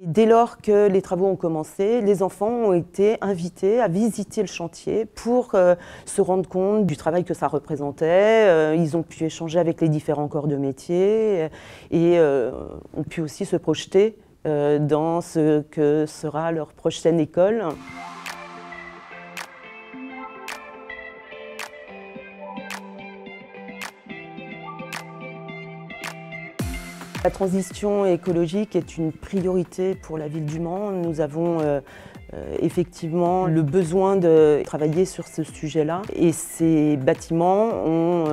Dès lors que les travaux ont commencé, les enfants ont été invités à visiter le chantier pour se rendre compte du travail que ça représentait. Ils ont pu échanger avec les différents corps de métier et ont pu aussi se projeter dans ce que sera leur prochaine école. La transition écologique est une priorité pour la ville du Mans. Nous avons effectivement le besoin de travailler sur ce sujet-là. Et ces bâtiments ont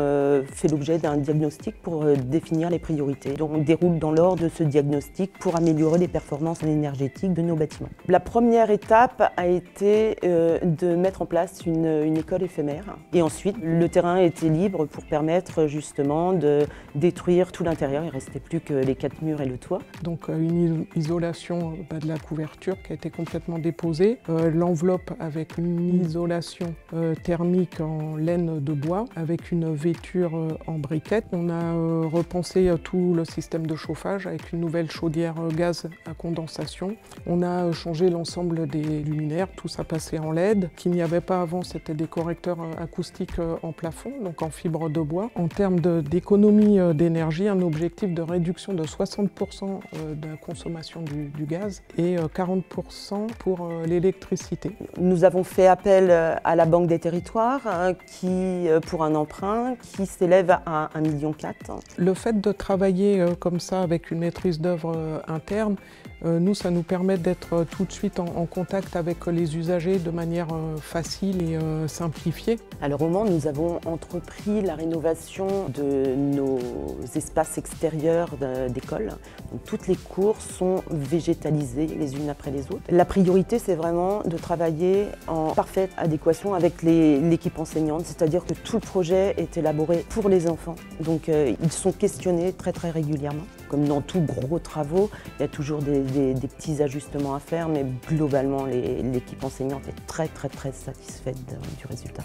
fait l'objet d'un diagnostic pour définir les priorités. Donc on déroule dans l'ordre de ce diagnostic pour améliorer les performances énergétiques de nos bâtiments. La première étape a été de mettre en place une école éphémère. Et ensuite, le terrain était libre pour permettre justement de détruire tout l'intérieur. Il ne restait plus que les 4 murs et le toit. Donc une isolation de la couverture qui a été complètement déposée. L'enveloppe avec une isolation thermique en laine de bois avec une vêture en briquettes. On a repensé tout le système de chauffage avec une nouvelle chaudière gaz à condensation. On a changé l'ensemble des luminaires, tout ça passé en LED. Qu'il n'y avait pas avant, c'était des correcteurs acoustiques en plafond, donc en fibre de bois. En termes d'économie d'énergie, un objectif de réduction de 60% de la consommation du gaz et 40% pour l'électricité. Nous avons fait appel à la Banque des Territoires pour un emprunt qui s'élève à 1,4 million. Le fait de travailler comme ça avec une maîtrise d'œuvre interne, nous, ça nous permet d'être tout de suite en contact avec les usagers de manière facile et simplifiée. Alors au Mans, nous avons entrepris la rénovation de nos espaces extérieurs d'école. Toutes les cours sont végétalisées les unes après les autres. La priorité, c'est vraiment de travailler en parfaite adéquation avec l'équipe enseignante, c'est-à-dire que tout le projet est élaboré pour les enfants. Donc ils sont questionnés très régulièrement. Comme dans tous gros travaux, il y a toujours des petits ajustements à faire, mais globalement, l'équipe enseignante est très satisfaite du résultat.